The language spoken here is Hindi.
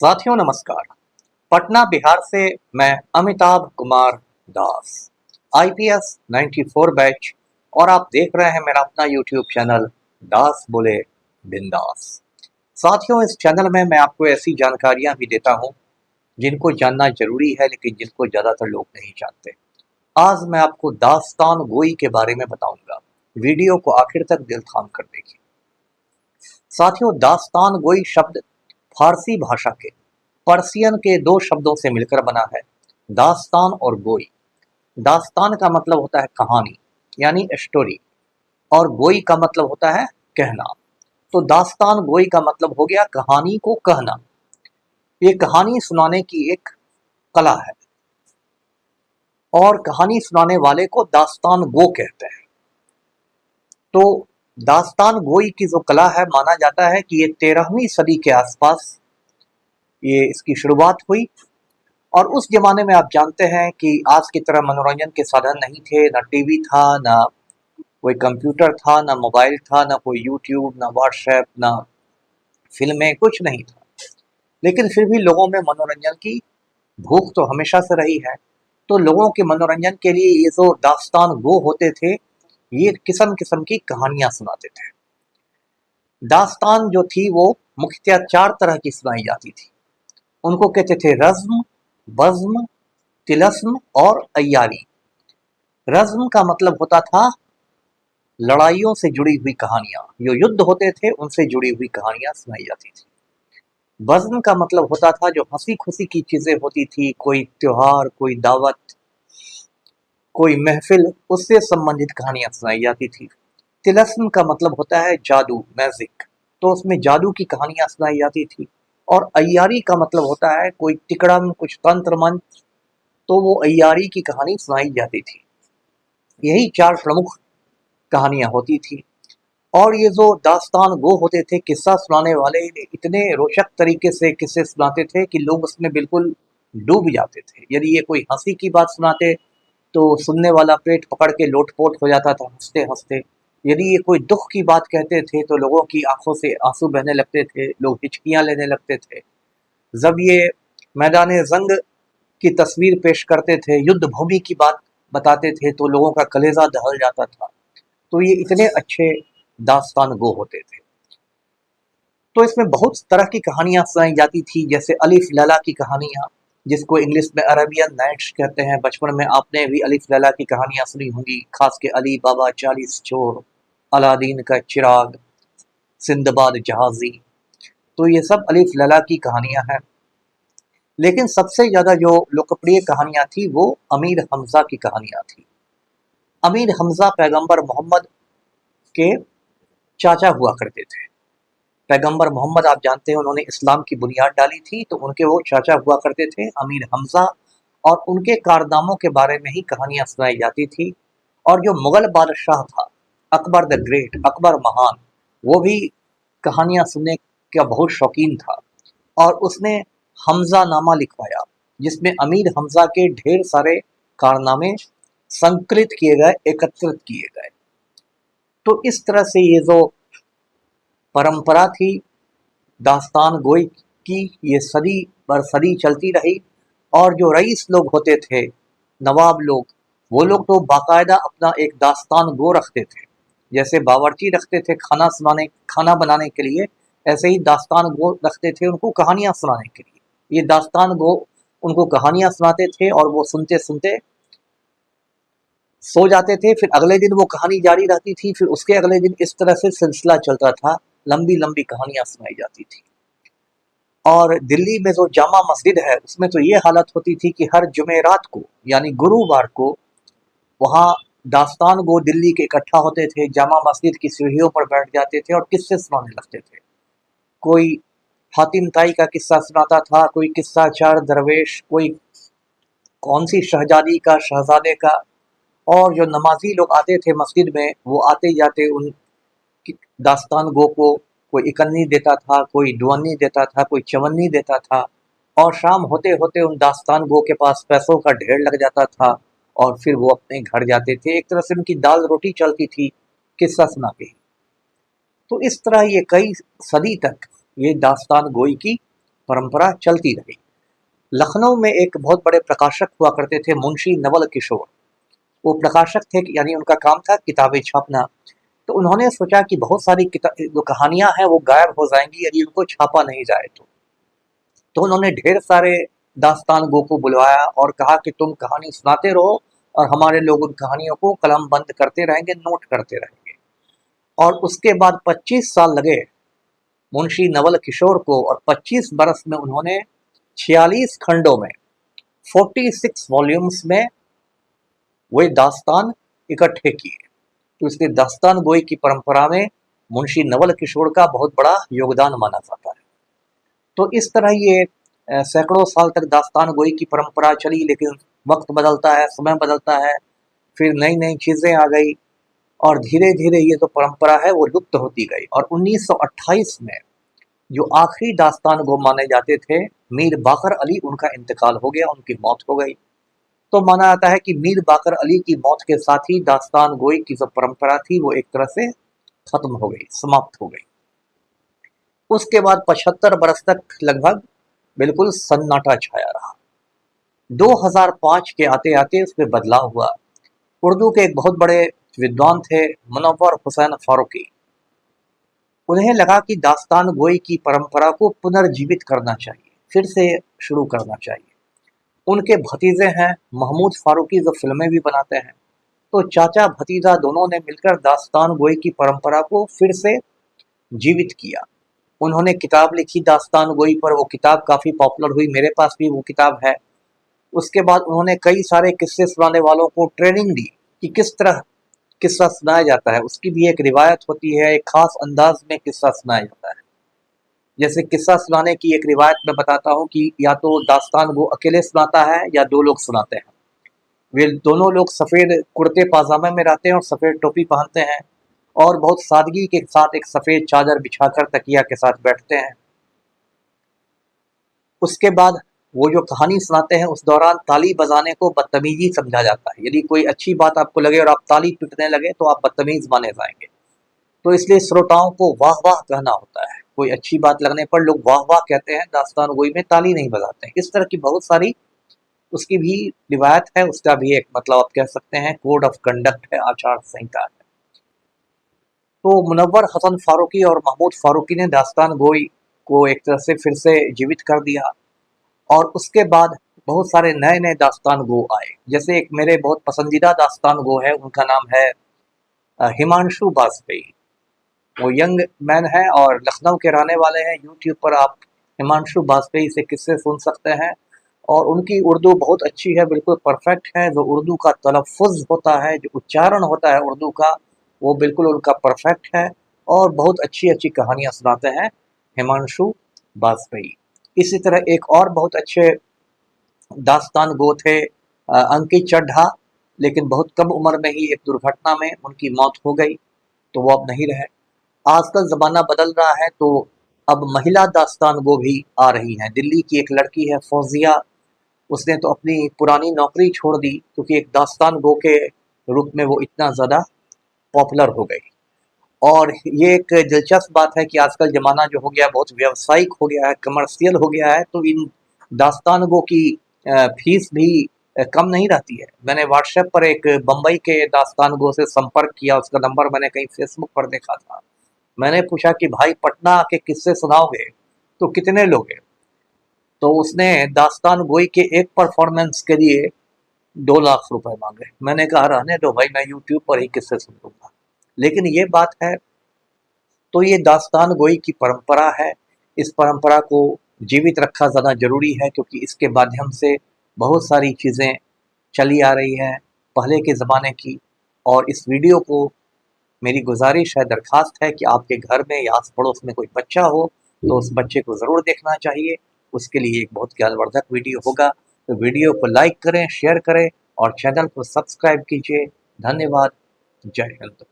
साथियों नमस्कार। पटना बिहार से मैं अमिताभ कुमार दास, आईपीएस 94 बैच, और आप देख रहे हैं मेरा अपना यूट्यूब चैनल दास बोले बिंदास। साथियों, इस चैनल में मैं आपको ऐसी जानकारियां भी देता हूं जिनको जानना जरूरी है, लेकिन जिनको ज़्यादातर लोग नहीं जानते। आज मैं आपको दास्तान गोई के बारे में बताऊंगा। वीडियो को आखिर तक दिल थाम कर देखिए। साथियों, दास्तान गोई शब्द फारसी भाषा के पर्सियन के दो शब्दों से मिलकर बना है, दास्तान और गोई। दास्तान का मतलब होता है कहानी यानी स्टोरी, और गोई का मतलब होता है कहना। तो दास्तान गोई का मतलब हो गया कहानी को कहना। ये कहानी सुनाने की एक कला है, और कहानी सुनाने वाले को दास्तान गो कहते हैं। तो दास्तान गोई की जो कला है, माना जाता है कि ये 13वीं सदी के आसपास ये इसकी शुरुआत हुई। और उस जमाने में आप जानते हैं कि आज की तरह मनोरंजन के साधन नहीं थे, ना टीवी था, ना कोई कंप्यूटर था, ना मोबाइल था, ना कोई यूट्यूब, ना व्हाट्सएप, ना फिल्में, कुछ नहीं था। लेकिन फिर भी लोगों में मनोरंजन की भूख तो हमेशा से रही है। तो लोगों के मनोरंजन के लिए ये जो दास्तान गो होते थे, ये किस्म किस्म की कहानियां सुनाते थे। दास्तान जो थी वो मुख्यतः 4 तरह की सुनाई जाती थी। उनको कहते थे रज़्म, बज़्म, तिलस्म और अय्यारी। रज़्म का मतलब होता था लड़ाइयों से जुड़ी हुई कहानियां, जो युद्ध होते थे उनसे जुड़ी हुई कहानियां सुनाई जाती थी। बज़्म का मतलब होता था जो हंसी खुशी की चीजें होती थी, कोई त्योहार, कोई दावत, कोई महफिल, उससे संबंधित कहानियां सुनाई जाती थी। तिलस्म का मतलब होता है जादू, मैजिक, तो उसमें जादू की कहानियां सुनाई जाती थी। और अय्यारी का मतलब होता है कोई तिकड़म, कुछ तंत्र मंत्र, तो वो अय्यारी की कहानी सुनाई जाती थी। यही 4 प्रमुख कहानियां होती थी। और ये जो दास्तान गो होते थे, किस्सा सुनाने वाले, इतने रोचक तरीके से किस्से सुनाते थे कि लोग उसमें बिल्कुल डूब जाते थे। यदि ये कोई हंसी की बात सुनाते तो सुनने वाला पेट पकड़ के लोटपोट हो जाता था हंसते हंसते। यदि ये कोई दुख की बात कहते थे तो लोगों की आंखों से आंसू बहने लगते थे, लोग हिचकियां लेने लगते थे। जब ये मैदान जंग की तस्वीर पेश करते थे, युद्ध भूमि की बात बताते थे, तो लोगों का कलेजा दहल जाता था। तो ये इतने अच्छे दास्तान गो होते थे। तो इसमें बहुत तरह की कहानियां सुनाई जाती थी, जैसे अलिफ लैला की कहानियां, जिसको इंग्लिश में अरेबियन नाइट्स कहते हैं। बचपन में आपने भी अलिफ लैला की कहानियां सुनी होंगी, खास के अली बाबा 40 चोर, अलादीन का चिराग, सिंदबाद जहाजी। तो ये सब अलिफ लैला की कहानियां हैं। लेकिन सबसे ज्यादा जो लोकप्रिय कहानियां थी वो अमीर हमजा की कहानियां थी। अमीर हमजा पैगंबर मोहम्मद के चाचा हुआ करते थे। पैगंबर मोहम्मद, आप जानते हैं, उन्होंने इस्लाम की बुनियाद डाली थी, तो उनके वो चाचा हुआ करते थे अमीर हमजा। और उनके कारनामों के बारे में ही कहानियां सुनाई जाती थी। और जो मुगल बादशाह था अकबर द ग्रेट, अकबर महान, वो भी कहानियां सुनने का बहुत शौकीन था। और उसने हमजा नामा लिखवाया, जिसमें अमीर हमजा के ढेर सारे कारनामे संकलित किए गए, एकत्रित किए गए। तो इस तरह से ये जो परंपरा थी दास्तान गोई की, ये सदी बर सदी चलती रही। और जो रईस लोग होते थे, नवाब लोग, वो लोग तो बाकायदा अपना एक दास्तान गो रखते थे। जैसे बावर्ची रखते थे खाना बनाने के लिए, ऐसे ही दास्तान गो रखते थे उनको कहानियां सुनाने के लिए। ये दास्तान गो उनको कहानियां सुनाते थे, और वो सुनते सुनते सो जाते थे। फिर अगले दिन वो कहानी जारी रहती थी, फिर उसके अगले दिन, इस तरह से सिलसिला चलता था। लंबी लंबी कहानियां सुनाई जाती थी। और दिल्ली में जो जामा मस्जिद है, उसमें तो ये हालत होती थी कि हर जुमेरात को यानी गुरुवार को वहाँ दास्तान गो दिल्ली के इकट्ठा होते थे, जामा मस्जिद की सीढ़ियों पर बैठ जाते थे और किस्से सुनाने लगते थे। कोई हातिम ताई का किस्सा सुनाता था, कोई किस्सा चार दरवेश, कोई कौन सी शहजादी का, शहजादे का। और जो नमाजी लोग आते थे मस्जिद में, वो आते जाते उन दास्तान गो को कोई इकन्नी देता था, कोई दुअन्नी देता था, कोई चवन्नी देता था। और शाम होते होते उन दास्तान गो के पास पैसों का ढेर लग जाता था, और फिर वो अपने घर जाते थे। एक तरह से उनकी दाल रोटी चलती थी किस्सा सुना के ही। तो इस तरह ये कई सदी तक ये दास्तान गोई की परंपरा चलती रही। लखनऊ में एक बहुत बड़े प्रकाशक हुआ करते थे, मुंशी नवल किशोर। वो प्रकाशक थे, यानी उनका काम था किताबें छापना। तो उन्होंने सोचा कि बहुत सारी जो कहानियां हैं वो गायब हो जाएंगी यदि उनको छापा नहीं जाए तो उन्होंने ढेर सारे दास्तान गो को बुलवाया और कहा कि तुम कहानी सुनाते रहो और हमारे लोग उन कहानियों को कलम बंद करते रहेंगे, नोट करते रहेंगे। और उसके बाद 25 साल लगे मुंशी नवल किशोर को, और 25 बरस में उन्होंने 46 खंडों में 46 वॉल्यूम्स में वे दास्तान इकट्ठे किए। तो इसलिए दास्तान गोई की परंपरा में मुंशी नवल किशोर का बहुत बड़ा योगदान माना जाता है। तो इस तरह ये सैकड़ों साल तक दास्तान गोई की परंपरा चली, लेकिन वक्त बदलता है, समय बदलता है, फिर नई नई चीज़ें आ गई और धीरे धीरे ये जो परंपरा है वो लुप्त होती गई। और 1928 में जो आखिरी दास्तान गो माने जाते थे, मीर बाकर अली, उनका इंतकाल हो गया, उनकी मौत हो गई। तो माना जाता है कि मीर बाकर अली की मौत के साथ ही दास्तान गोई की जो परंपरा थी वो एक तरह से खत्म हो गई, समाप्त हो गई। उसके बाद 75 बरस तक लगभग बिल्कुल सन्नाटा छाया रहा। 2005 के आते आते उसमें बदलाव हुआ। उर्दू के एक बहुत बड़े विद्वान थे मुनव्वर हुसैन फारूकी। उन्हें लगा कि दास्तान गोई की परंपरा को पुनर्जीवित करना चाहिए, फिर से शुरू करना चाहिए। उनके भतीजे हैं महमूद फारूकी, जो फिल्में भी बनाते हैं। तो चाचा भतीजा दोनों ने मिलकर दास्तान गोई की परंपरा को फिर से जीवित किया। उन्होंने किताब लिखी दास्तान गोई पर, वो किताब काफ़ी पॉपुलर हुई, मेरे पास भी वो किताब है। उसके बाद उन्होंने कई सारे किस्से सुनाने वालों को ट्रेनिंग दी कि किस तरह किस्सा सुनाया जाता है। उसकी भी एक रिवायत होती है, एक खास अंदाज में किस्सा सुनाया जाता है। जैसे किस्सा सुनाने की एक रिवायत मैं बताता हूँ कि या तो दास्तान वो अकेले सुनाता है या दो लोग सुनाते हैं। वे दोनों लोग सफ़ेद कुर्ते पाजामे में रहते हैं और सफ़ेद टोपी पहनते हैं और बहुत सादगी के साथ एक सफ़ेद चादर बिछाकर तकिया के साथ बैठते हैं। उसके बाद वो जो कहानी सुनाते हैं उस दौरान ताली बजाने को बदतमीजी समझा जाता है। यदि कोई अच्छी बात आपको लगे और आप ताली पीटने लगे तो आप बदतमीज माने जाएंगे। तो इसलिए श्रोताओं को वाह वाह कहना होता है। कोई अच्छी बात लगने पर लोग वाह वाह कहते हैं, दास्तान गोई में ताली नहीं बजाते हैं। इस तरह की बहुत सारी उसकी भी रिवायत है, उसका भी एक मतलब आप कह सकते हैं कोड ऑफ कंडक्ट है, आचार संहिता है। तो मुनव्वर हसन फारूकी और महमूद फारूकी ने दास्तान गोई को एक तरह से फिर से जीवित कर दिया। और उसके बाद बहुत सारे नए नए दास्तान गो आए। जैसे एक मेरे बहुत पसंदीदा दास्तान गो है, उनका नाम है हिमांशु बाजपेयी। वो यंग मैन है और लखनऊ के रहने वाले हैं। यूट्यूब पर आप हिमांशु बाजपेयी से किस्से सुन सकते हैं और उनकी उर्दू बहुत अच्छी है, बिल्कुल परफेक्ट है। जो उर्दू का तलफ़ुज़ होता है, जो उच्चारण होता है उर्दू का, वो बिल्कुल उनका परफेक्ट है और बहुत अच्छी अच्छी कहानियाँ सुनाते हैं हिमांशु बाजपेयी। इसी तरह एक और बहुत अच्छे दास्तान गो थे अंकित चड्ढा, लेकिन बहुत कम उम्र में ही एक दुर्घटना में उनकी मौत हो गई, तो वो अब नहीं रहे। आजकल ज़माना बदल रहा है, तो अब महिला दास्तान गो भी आ रही हैं। दिल्ली की एक लड़की है फौजिया, उसने तो अपनी पुरानी नौकरी छोड़ दी क्योंकि एक दास्तान गो के रूप में वो इतना ज़्यादा पॉपुलर हो गई। और ये एक दिलचस्प बात है कि आजकल ज़माना जो हो गया है बहुत व्यावसायिक हो गया है, कमर्शियल हो गया है, तो इन दास्तानगो की फीस भी कम नहीं रहती है। मैंने व्हाट्सएप पर एक बम्बई के दास्तानगो से संपर्क किया, उसका नंबर मैंने कहीं फेसबुक पर देखा था। मैंने पूछा कि भाई पटना के किस्से सुनाओगे तो कितने लोगे? तो उसने दास्तान गोई के एक परफॉर्मेंस के लिए 2 लाख रुपए मांगे। मैंने कहा रहने दो भाई, मैं यूट्यूब पर ही किस्से सुन लूँगा। लेकिन ये बात है, तो ये दास्तान गोई की परंपरा है। इस परंपरा को जीवित रखा ज़्यादा ज़रूरी है क्योंकि इसके माध्यम से बहुत सारी चीज़ें चली आ रही हैं पहले के ज़माने की। और इस वीडियो को मेरी गुजारिश है, दरख्वास्त है कि आपके घर में या आस पड़ोस में कोई बच्चा हो तो उस बच्चे को ज़रूर देखना चाहिए। उसके लिए एक बहुत ज्ञानवर्धक वीडियो होगा। तो वीडियो को लाइक करें, शेयर करें और चैनल को सब्सक्राइब कीजिए। धन्यवाद। जय हिंद।